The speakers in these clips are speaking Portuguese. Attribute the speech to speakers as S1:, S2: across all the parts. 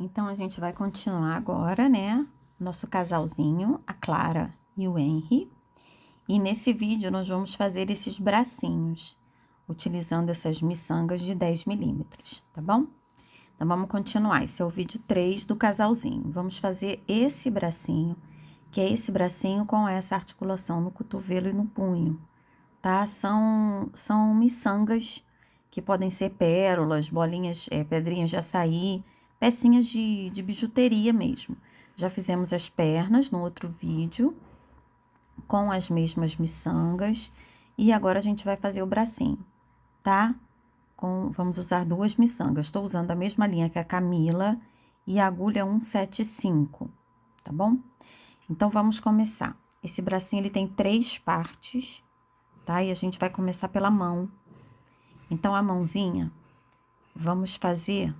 S1: Então, a gente vai continuar agora, né? Nosso casalzinho, a Clara e o Henry. E nesse vídeo, nós vamos fazer esses bracinhos, utilizando essas miçangas de 10 milímetros, tá bom? Então, vamos continuar. Esse é o vídeo 3 do casalzinho. Vamos fazer esse bracinho, que é esse bracinho com essa articulação no cotovelo e no punho, tá? São miçangas que podem ser pérolas, bolinhas, pedrinhas de açaí, pecinhas de bijuteria mesmo. Já fizemos as pernas no outro vídeo, com as mesmas miçangas, e agora a gente vai fazer o bracinho, tá? Vamos usar duas miçangas. Estou usando a mesma linha que a Camila e a agulha 175, tá bom? Então, vamos começar. Esse bracinho, ele tem 3 partes, tá? E a gente vai começar pela mão. Então, a mãozinha, vamos fazer...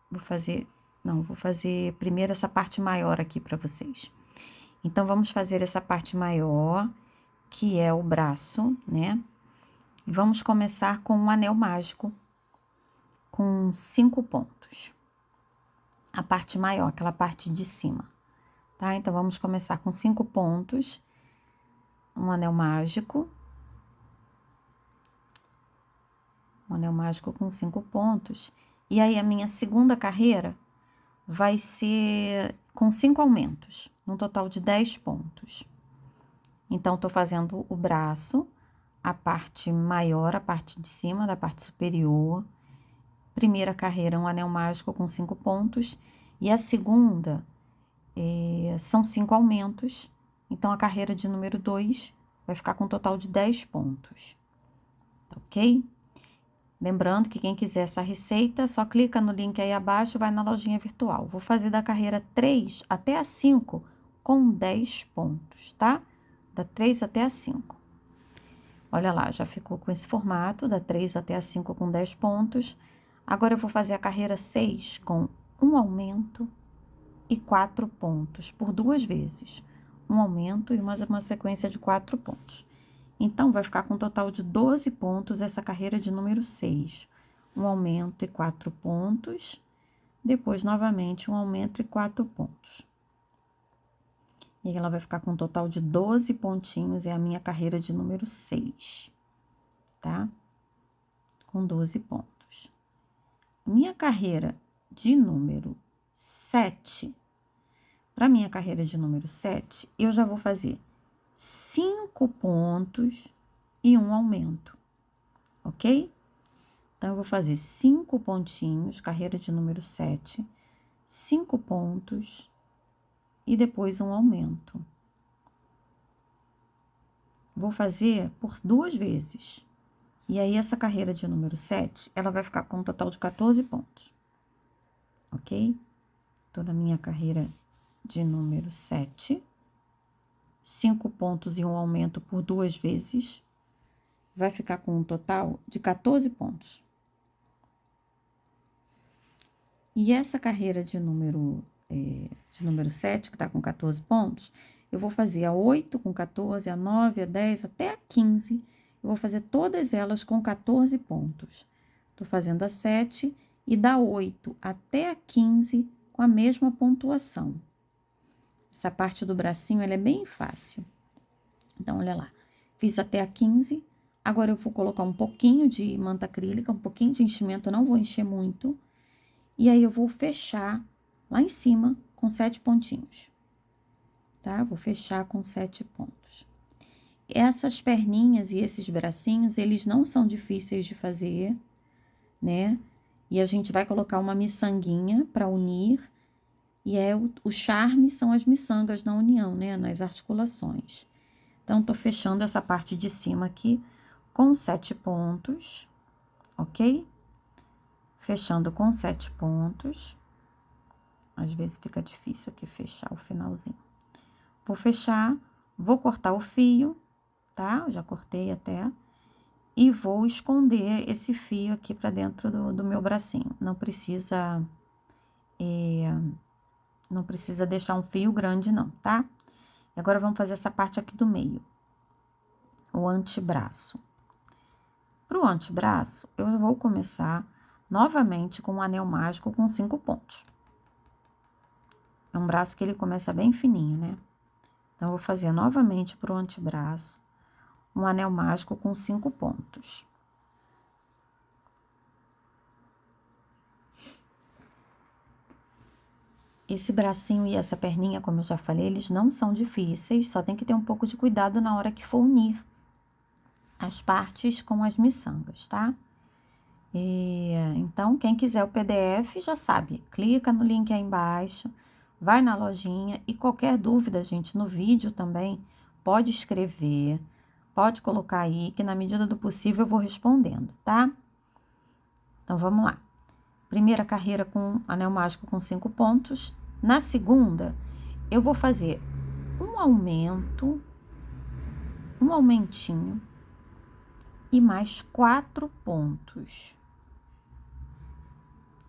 S1: Vou fazer primeiro essa parte maior aqui para vocês. Então, vamos fazer essa parte maior, que é o braço, né? E vamos começar com um anel mágico, com 5 pontos. A parte maior, aquela parte de cima, tá? Então, vamos começar com 5 pontos, um anel mágico. Um anel mágico com 5 pontos. E aí, a minha segunda carreira vai ser com 5 aumentos, num total de 10 pontos. Então, tô fazendo o braço, a parte maior, a parte de cima da parte superior. Primeira carreira, um anel mágico com 5 pontos. E a segunda, são 5 aumentos. Então, a carreira de número 2 vai ficar com um total de 10 pontos. Ok? Lembrando que quem quiser essa receita, só clica no link aí abaixo e vai na lojinha virtual. Vou fazer da carreira 3 até a 5 com 10 pontos, tá? Da 3 até a 5. Olha lá, já ficou com esse formato, da 3 até a 5 com 10 pontos. Agora, eu vou fazer a carreira 6 com um aumento e 4 pontos, por 2 vezes. Um aumento e uma sequência de 4 pontos. Então, vai ficar com um total de 12 pontos essa carreira de número 6. Um aumento e 4 pontos. Depois, novamente, um aumento e 4 pontos. E aí, ela vai ficar com um total de 12 pontinhos. É a minha carreira de número 6, tá? Com 12 pontos. Minha carreira de número 7. Para minha carreira de número 7, eu já vou fazer 5 pontos e um aumento, ok? Então, eu vou fazer 5 pontinhos, carreira de número 7, 5 pontos e depois um aumento. Vou fazer por 2 vezes. E aí, essa carreira de número 7, ela vai ficar com um total de 14 pontos, ok? Tô na minha carreira de número 7. 5 pontos e um aumento por 2 vezes, vai ficar com um total de 14 pontos. E essa carreira de número 7, que tá com 14 pontos, eu vou fazer a 8 com 14, a 9, a 10, até a 15. Eu vou fazer todas elas com 14 pontos. Tô fazendo a 7 e da 8 até a 15 com a mesma pontuação. Essa parte do bracinho, ela é bem fácil. Então, olha lá, fiz até a 15, agora eu vou colocar um pouquinho de manta acrílica, um pouquinho de enchimento, eu não vou encher muito. E aí, eu vou fechar lá em cima com 7 pontinhos, tá? Vou fechar com 7 pontos. Essas perninhas e esses bracinhos, eles não são difíceis de fazer, né? E a gente vai colocar uma miçanguinha para unir. E o charme são as miçangas na união, né? Nas articulações. Então, tô fechando essa parte de cima aqui com 7 pontos, ok? Fechando com 7 pontos. Às vezes fica difícil aqui fechar o finalzinho. Vou fechar, vou cortar o fio, tá? Eu já cortei até. E vou esconder esse fio aqui pra dentro do meu bracinho. Não precisa deixar um fio grande, não, tá? E agora, vamos fazer essa parte aqui do meio. O antebraço. Para o antebraço, eu vou começar novamente com um anel mágico com 5 pontos. É um braço que ele começa bem fininho, né? Então, eu vou fazer novamente pro antebraço um anel mágico com 5 pontos. Esse bracinho e essa perninha, como eu já falei, eles não são difíceis, só tem que ter um pouco de cuidado na hora que for unir as partes com as miçangas, tá? Então, quem quiser o PDF já sabe, clica no link aí embaixo, vai na lojinha e qualquer dúvida, gente, no vídeo também, pode escrever, pode colocar aí, que na medida do possível eu vou respondendo, tá? Então, vamos lá. Primeira carreira com anel mágico com 5 pontos. Na segunda, eu vou fazer um aumento, um aumentinho e mais 4 pontos.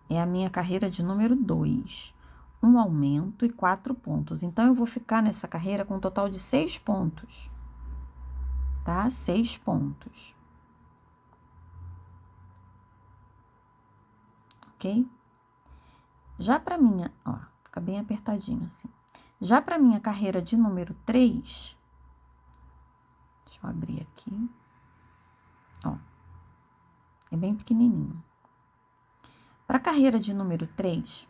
S1: É a minha carreira de número 2. Um aumento e 4 pontos. Então, eu vou ficar nessa carreira com um total de 6 pontos. Tá? 6 pontos. Ok? Já para minha, ó, fica bem apertadinho assim. Já para minha carreira de número 3, deixa eu abrir aqui. Ó, é bem pequenininho. Para a carreira de número 3,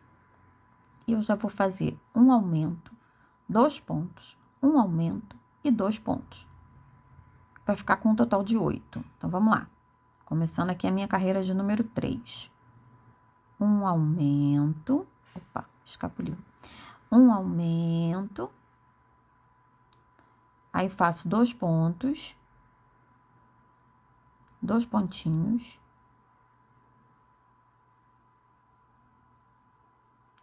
S1: eu já vou fazer um aumento, 2 pontos, um aumento e 2 pontos. Vai ficar com um total de 8. Então, vamos lá. Começando aqui a minha carreira de número 3. Um aumento. Opa, escapuliu. Um aumento. Aí, faço 2 pontos. 2 pontinhos.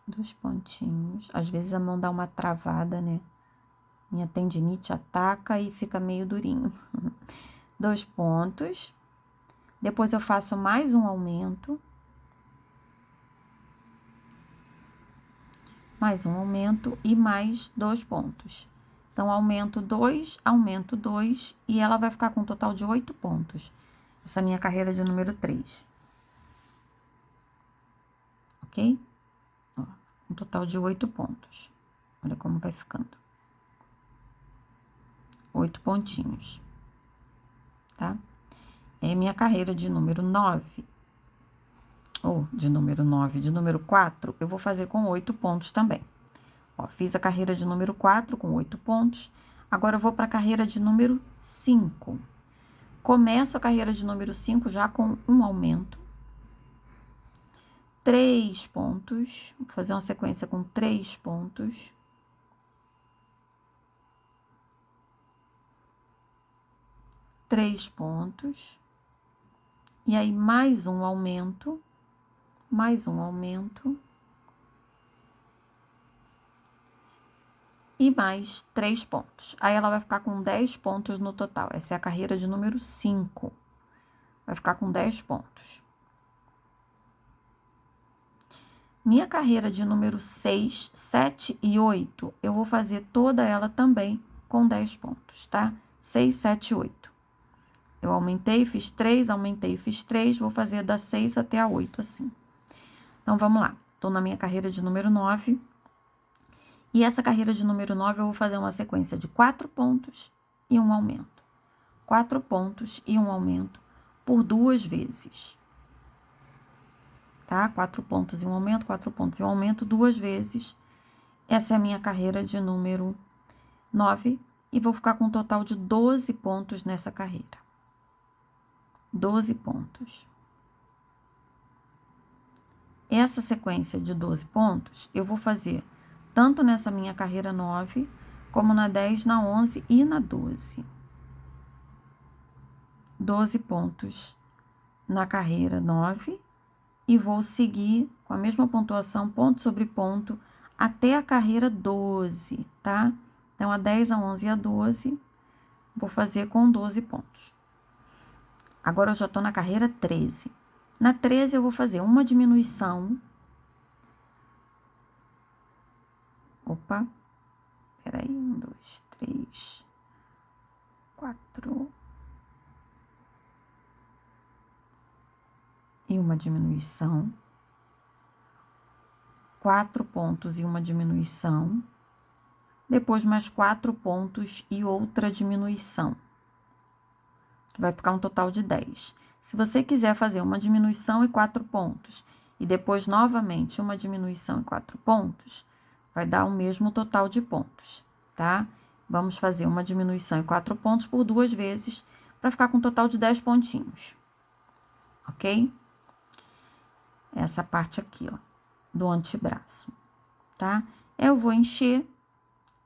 S1: 2 pontinhos. Às vezes a mão dá uma travada, né? Minha tendinite ataca e fica meio durinho. 2 pontos. Depois eu faço mais um aumento. Mais um aumento e mais 2 pontos. Então, aumento 2 e ela vai ficar com um total de 8 pontos. Essa é a minha carreira de número 3. Ok? Ó, um total de 8 pontos. Olha como vai ficando. 8 pontinhos. Tá? É minha carreira de número 9. Ou de número 9, de número 4, eu vou fazer com 8 pontos também. Ó, fiz a carreira de número 4 com 8 pontos. Agora, eu vou para a carreira de número 5. Começo a carreira de número 5 já com um aumento. 3 pontos. Vou fazer uma sequência com 3 pontos. Três pontos. E aí, mais um aumento. Mais um aumento. E mais 3 pontos. Aí, ela vai ficar com 10 pontos no total. Essa é a carreira de número 5. Vai ficar com 10 pontos. Minha carreira de número 6, 7 e 8, eu vou fazer toda ela também com 10 pontos, tá? 6, 7 e 8. Eu aumentei, fiz 3, aumentei, fiz 3, vou fazer da 6 até a 8, assim. Então, vamos lá. Tô na minha carreira de número 9. E essa carreira de número 9, eu vou fazer uma sequência de 4 pontos e um aumento. 4 pontos e um aumento por 2 vezes. Tá? 4 pontos e um aumento, 4 pontos e um aumento 2 vezes. Essa é a minha carreira de número 9 e vou ficar com um total de 12 pontos nessa carreira. 12 pontos. Essa sequência de 12 pontos, eu vou fazer tanto nessa minha carreira 9, como na 10, na 11 e na 12. 12 pontos na carreira 9 e vou seguir com a mesma pontuação, ponto sobre ponto, até a carreira 12, tá? Então, a 10, a 11 e a 12, vou fazer com 12 pontos. Agora, eu já tô na carreira 13. Na 13, eu vou fazer uma diminuição. Opa, peraí, 1, 2, 3, 4. E uma diminuição. 4 pontos e uma diminuição, depois mais 4 pontos e outra diminuição, vai ficar um total de 10. Se você quiser fazer uma diminuição e 4 pontos, e depois novamente uma diminuição e 4 pontos, vai dar o mesmo total de pontos, tá? Vamos fazer uma diminuição e 4 pontos por 2 vezes, para ficar com um total de 10 pontinhos, ok? Essa parte aqui, ó, do antebraço, tá? Eu vou encher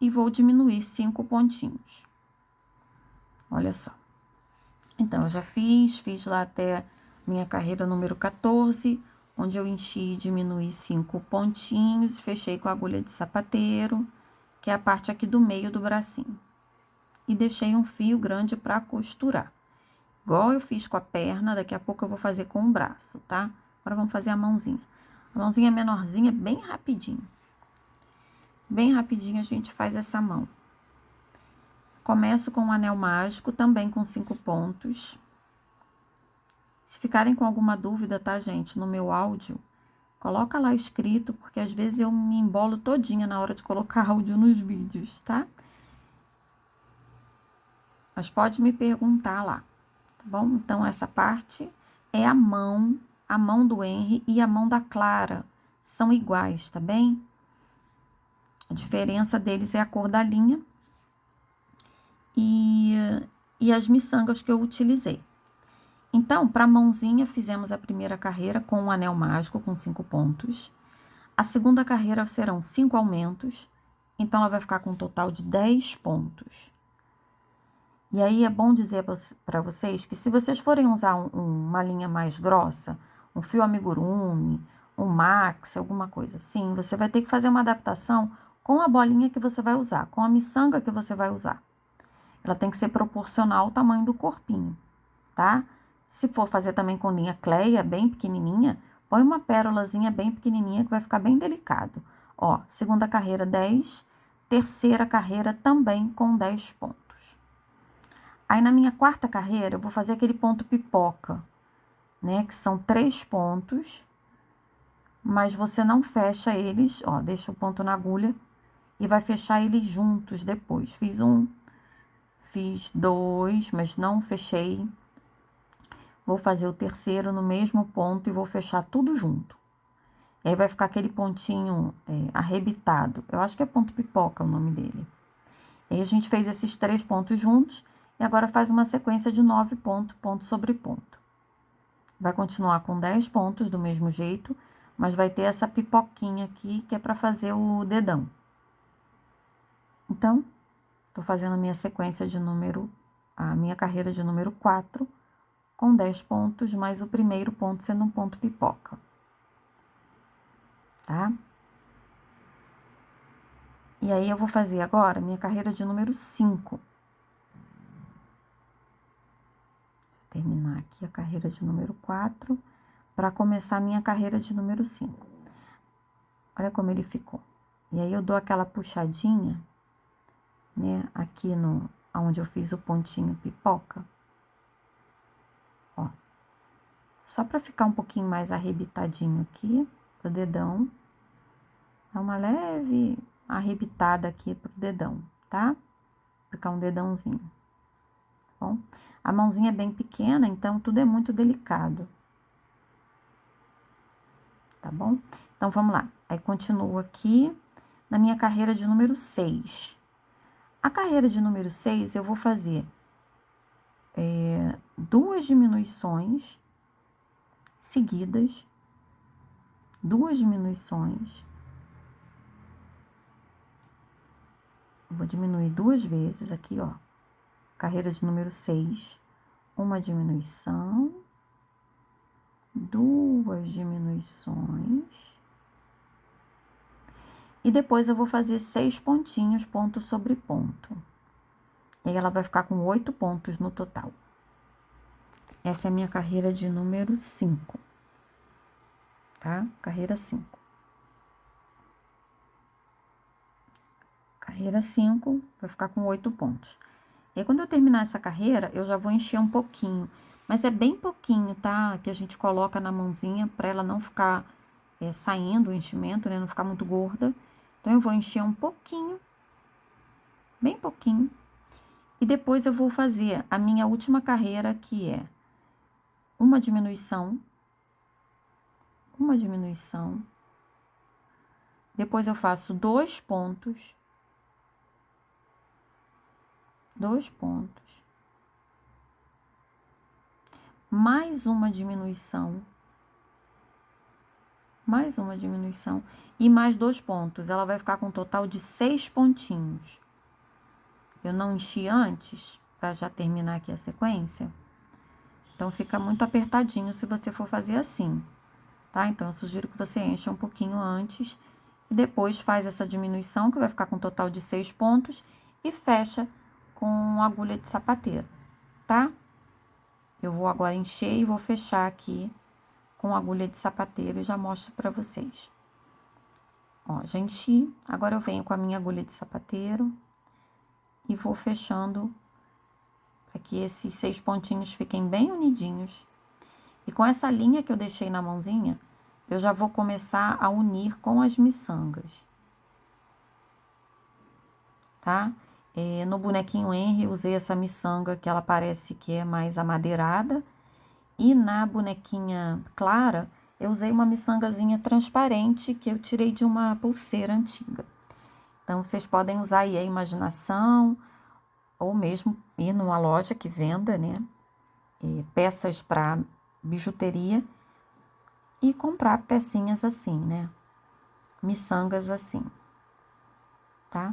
S1: e vou diminuir 5 pontinhos. Olha só. Então, eu já fiz lá até minha carreira número 14, onde eu enchi e diminuí 5 pontinhos, fechei com a agulha de sapateiro, que é a parte aqui do meio do bracinho. E deixei um fio grande para costurar. Igual eu fiz com a perna, daqui a pouco eu vou fazer com o braço, tá? Agora vamos fazer a mãozinha. A mãozinha menorzinha, bem rapidinho. Bem rapidinho a gente faz essa mão. Começo com um anel mágico, também com 5 pontos. Se ficarem com alguma dúvida, tá, gente? No meu áudio, coloca lá escrito, porque às vezes eu me embolo todinha na hora de colocar áudio nos vídeos, tá? Mas pode me perguntar lá, tá bom? Então, essa parte é a mão do Henry e a mão da Clara. São iguais, tá bem? A diferença deles é a cor da linha e as miçangas que eu utilizei. Então, para a mãozinha, fizemos a primeira carreira com um anel mágico com 5 pontos. A segunda carreira serão 5 aumentos, então ela vai ficar com um total de 10 pontos. E aí é bom dizer para vocês que se vocês forem usar uma linha mais grossa, um fio amigurumi, um max, alguma coisa assim, você vai ter que fazer uma adaptação com a bolinha que você vai usar, com a miçanga que você vai usar. Ela tem que ser proporcional ao tamanho do corpinho, tá? Se for fazer também com linha Cleia, bem pequenininha, põe uma pérolazinha bem pequenininha que vai ficar bem delicado. Ó, segunda carreira 10, terceira carreira também com 10 pontos. Aí na minha quarta carreira eu vou fazer aquele ponto pipoca, né? Que são 3 pontos, mas você não fecha eles, ó, deixa o ponto na agulha e vai fechar eles juntos depois. Fiz 1, fiz 2, mas não fechei. Vou fazer o terceiro no mesmo ponto e vou fechar tudo junto. E aí vai ficar aquele pontinho arrebitado. Eu acho que é ponto pipoca o nome dele. E aí a gente fez esses 3 pontos juntos e agora faz uma sequência de 9 pontos, ponto sobre ponto. Vai continuar com 10 pontos do mesmo jeito, mas vai ter essa pipoquinha aqui que é para fazer o dedão. Então, tô fazendo a minha sequência de a minha carreira de número 4, com 10 pontos, mais o primeiro ponto sendo um ponto pipoca. Tá? E aí, eu vou fazer agora minha carreira de número 5. Vou terminar aqui a carreira de número 4, para começar a minha carreira de número 5. Olha como ele ficou. E aí, eu dou aquela puxadinha, né, aqui onde eu fiz o pontinho pipoca. Ó. Só para ficar um pouquinho mais arrebitadinho aqui, pro dedão. Dá uma leve arrebitada aqui pro dedão, tá? Ficar um dedãozinho, tá bom? A mãozinha é bem pequena, então tudo é muito delicado. Tá bom? Então, vamos lá. Aí, continuo aqui na minha carreira de número 6. A carreira de número 6, eu vou fazer 2 diminuições seguidas. 2 diminuições. Vou diminuir 2 vezes aqui, ó. Carreira de número 6. Uma diminuição. 2 diminuições. E depois eu vou fazer 6 pontinhos, ponto sobre ponto. E aí ela vai ficar com 8 pontos no total. Essa é a minha carreira de número 5. Tá? Carreira 5. Carreira 5, vai ficar com 8 pontos. E aí, quando eu terminar essa carreira, eu já vou encher um pouquinho. Mas é bem pouquinho, tá? Que a gente coloca na mãozinha para ela não ficar saindo o enchimento, né? Não ficar muito gorda. Então, eu vou encher um pouquinho, bem pouquinho. E depois eu vou fazer a minha última carreira, que é uma diminuição. Depois eu faço 2 pontos. 2 pontos. Mais uma diminuição. Mais uma diminuição. E mais 2 pontos. Ela vai ficar com um total de 6 pontinhos. Eu não enchi antes, para já terminar aqui a sequência. Então, fica muito apertadinho se você for fazer assim, tá? Então, eu sugiro que você encha um pouquinho antes e depois faz essa diminuição, que vai ficar com um total de 6 pontos, e fecha com agulha de sapateiro, tá? Eu vou agora encher e vou fechar aqui com agulha de sapateiro e já mostro pra vocês. Ó, já enchi, agora eu venho com a minha agulha de sapateiro e vou fechando para que esses 6 pontinhos fiquem bem unidinhos. E com essa linha que eu deixei na mãozinha, eu já vou começar a unir com as miçangas, tá? No bonequinho Henry, usei essa miçanga que ela parece que é mais amadeirada. E na bonequinha Clara, eu usei uma miçangazinha transparente que eu tirei de uma pulseira antiga. Então, vocês podem usar aí a imaginação, ou mesmo ir numa loja que venda, né, peças para bijuteria e comprar pecinhas assim, né, miçangas assim, tá?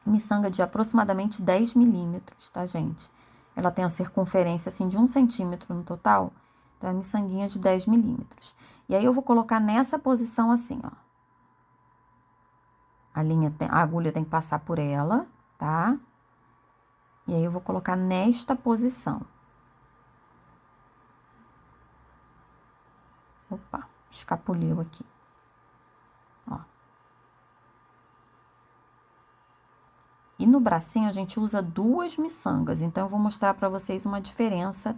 S1: Miçanga de aproximadamente 10 milímetros, tá, gente? Ela tem a circunferência, assim, de 1 centímetro no total, então é miçanguinha de 10 milímetros. E aí, eu vou colocar nessa posição assim, ó. A agulha tem que passar por ela, tá? E aí, eu vou colocar nesta posição. Opa, escapuliu aqui. Ó. E no bracinho, a gente usa 2 miçangas. Então, eu vou mostrar pra vocês uma diferença,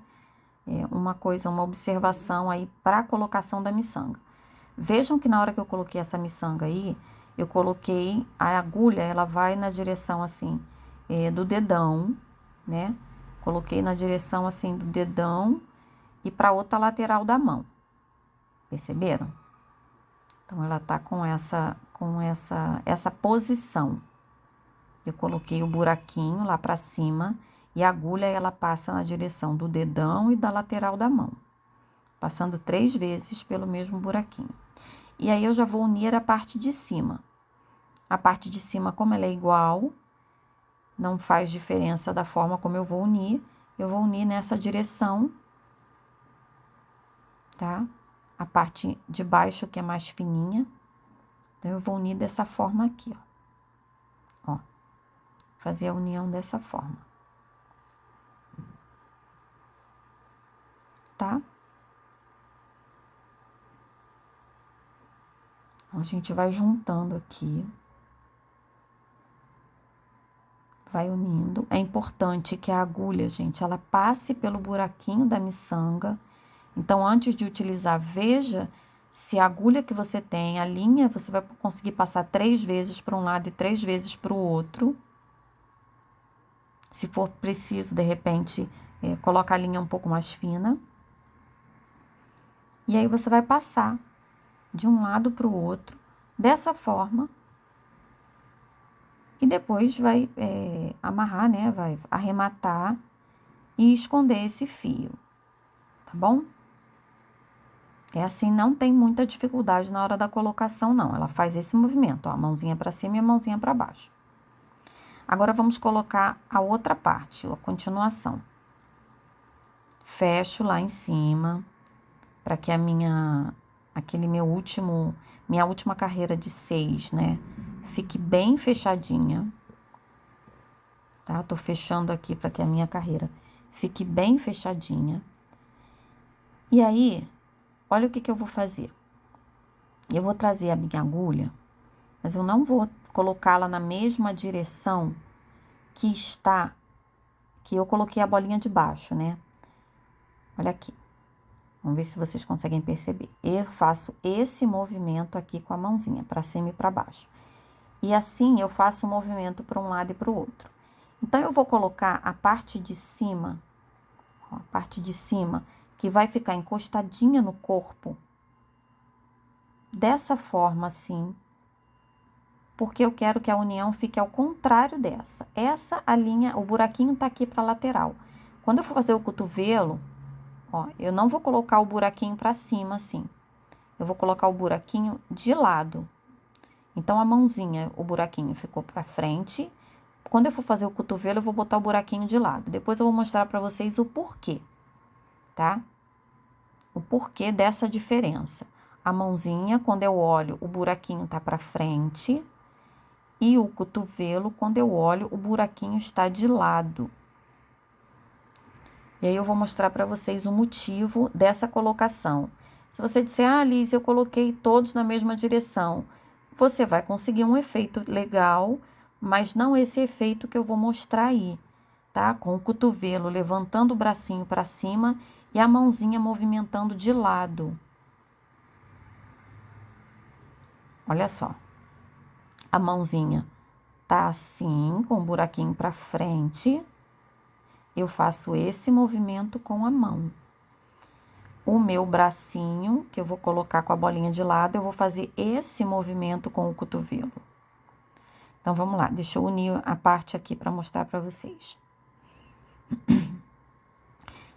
S1: uma observação aí pra colocação da miçanga. Vejam que na hora que eu coloquei essa miçanga aí, eu coloquei a agulha, ela vai na direção assim, do dedão, né? Coloquei na direção assim do dedão e para outra lateral da mão. Perceberam? Então, ela tá com essa posição. Eu coloquei o buraquinho lá para cima e a agulha, ela passa na direção do dedão e da lateral da mão, passando 3 vezes pelo mesmo buraquinho. E aí, eu já vou unir a parte de cima. A parte de cima, como ela é igual, não faz diferença da forma como eu vou unir nessa direção, tá? A parte de baixo, que é mais fininha, então, eu vou unir dessa forma aqui, ó. Ó, fazer a união dessa forma, tá? Então, a gente vai juntando aqui, vai unindo. É importante que a agulha, gente, ela passe pelo buraquinho da miçanga. Então, antes de utilizar, veja se a agulha que você tem, a linha, você vai conseguir passar 3 vezes para um lado e 3 vezes para o outro. Se for preciso, de repente, coloca a linha um pouco mais fina. E aí, você vai passar de um lado para o outro, dessa forma. E depois vai amarrar, né? Vai arrematar e esconder esse fio, tá bom? É assim, não tem muita dificuldade na hora da colocação, não. Ela faz esse movimento, ó, a mãozinha para cima e a mãozinha para baixo. Agora, vamos colocar a outra parte, a continuação. Fecho lá em cima, para que minha última carreira de 6, né, fique bem fechadinha. Tá? Tô fechando aqui para que a minha carreira fique bem fechadinha. E aí, olha o que eu vou fazer. Eu vou trazer a minha agulha, mas eu não vou colocá-la na mesma direção que eu coloquei a bolinha de baixo, né? Olha aqui. Vamos ver se vocês conseguem perceber. Eu faço esse movimento aqui com a mãozinha, para cima e para baixo. E assim eu faço o movimento para um lado e para o outro. Então, eu vou colocar a parte de cima, ó, a parte de cima, que vai ficar encostadinha no corpo, dessa forma assim, porque eu quero que a união fique ao contrário dessa. Essa, a linha, o buraquinho tá aqui para lateral. Quando eu for fazer o cotovelo, ó, eu não vou colocar o buraquinho para cima assim. Eu vou colocar o buraquinho de lado. Então, a mãozinha, o buraquinho ficou para frente. Quando eu for fazer o cotovelo, eu vou botar o buraquinho de lado. Depois eu vou mostrar para vocês o porquê, tá? O porquê dessa diferença. A mãozinha, quando eu olho, o buraquinho tá para frente. E o cotovelo, quando eu olho, o buraquinho está de lado. E aí, eu vou mostrar para vocês o motivo dessa colocação. Se você disser, ah, Liz, eu coloquei todos na mesma direção, você vai conseguir um efeito legal, mas não esse efeito que eu vou mostrar aí, tá? Com o cotovelo levantando o bracinho para cima e a mãozinha movimentando de lado. Olha só. A mãozinha tá assim, com o buraquinho para frente. Eu faço esse movimento com a mão. O meu bracinho, que eu vou colocar com a bolinha de lado, eu vou fazer esse movimento com o cotovelo. Então, vamos lá. Deixa eu unir a parte aqui para mostrar para vocês.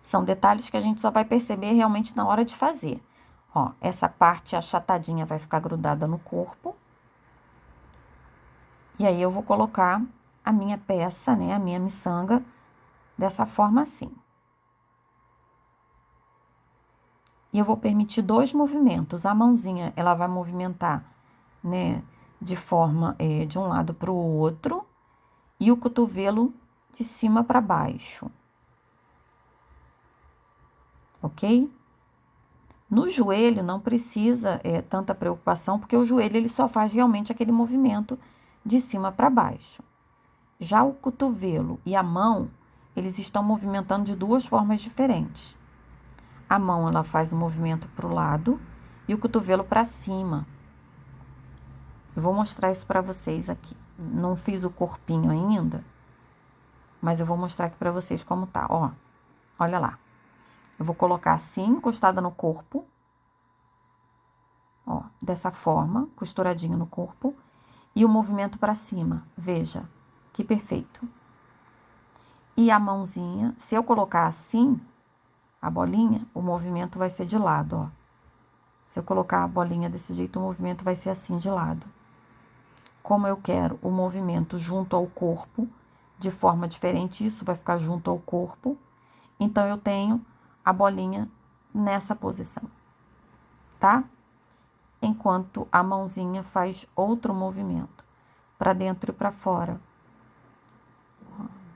S1: São detalhes que a gente só vai perceber realmente na hora de fazer. Ó, essa parte achatadinha vai ficar grudada no corpo. E aí, eu vou colocar a minha peça, né, a minha miçanga, dessa forma assim. E eu vou permitir 2 movimentos. A mãozinha, ela vai movimentar, né, de forma, de um lado para o outro. E o cotovelo de cima para baixo. Ok? No joelho, não precisa tanta preocupação, porque o joelho, ele só faz realmente aquele movimento de cima para baixo. Já o cotovelo e a mão, eles estão movimentando de 2 formas diferentes. A mão, ela faz o movimento para o lado e o cotovelo para cima. Eu vou mostrar isso para vocês aqui. Não fiz o corpinho ainda, mas eu vou mostrar aqui para vocês como tá, ó. Olha lá. Eu vou colocar assim, encostada no corpo. Ó, dessa forma, costuradinho no corpo. E o movimento para cima. Veja, que perfeito. E a mãozinha, se eu colocar assim, a bolinha, o movimento vai ser de lado, ó. Se eu colocar a bolinha desse jeito, o movimento vai ser assim, de lado. Como eu quero o movimento junto ao corpo, de forma diferente, isso vai ficar junto ao corpo. Então, eu tenho a bolinha nessa posição, tá? Enquanto a mãozinha faz outro movimento, para dentro e para fora.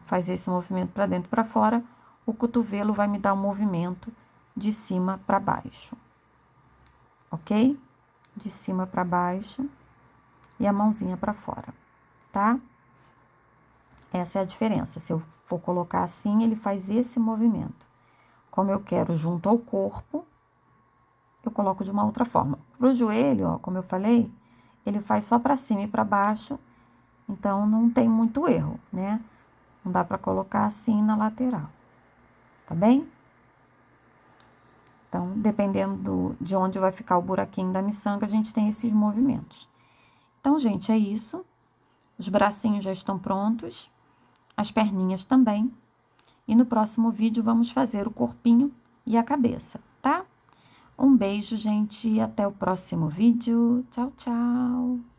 S1: Faz esse movimento para dentro e para fora, o cotovelo vai me dar um movimento de cima para baixo. Ok? De cima para baixo e a mãozinha para fora, tá? Essa é a diferença. Se eu for colocar assim, ele faz esse movimento. Como eu quero junto ao corpo, eu coloco de uma outra forma. Pro joelho, ó, como eu falei, ele faz só para cima e para baixo, então não tem muito erro, né? Não dá para colocar assim na lateral, tá bem? Então, dependendo de onde vai ficar o buraquinho da miçanga, a gente tem esses movimentos. Então, gente, é isso. Os bracinhos já estão prontos, as perninhas também. E no próximo vídeo vamos fazer o corpinho e a cabeça, tá? Um beijo, gente, e até o próximo vídeo. Tchau, tchau!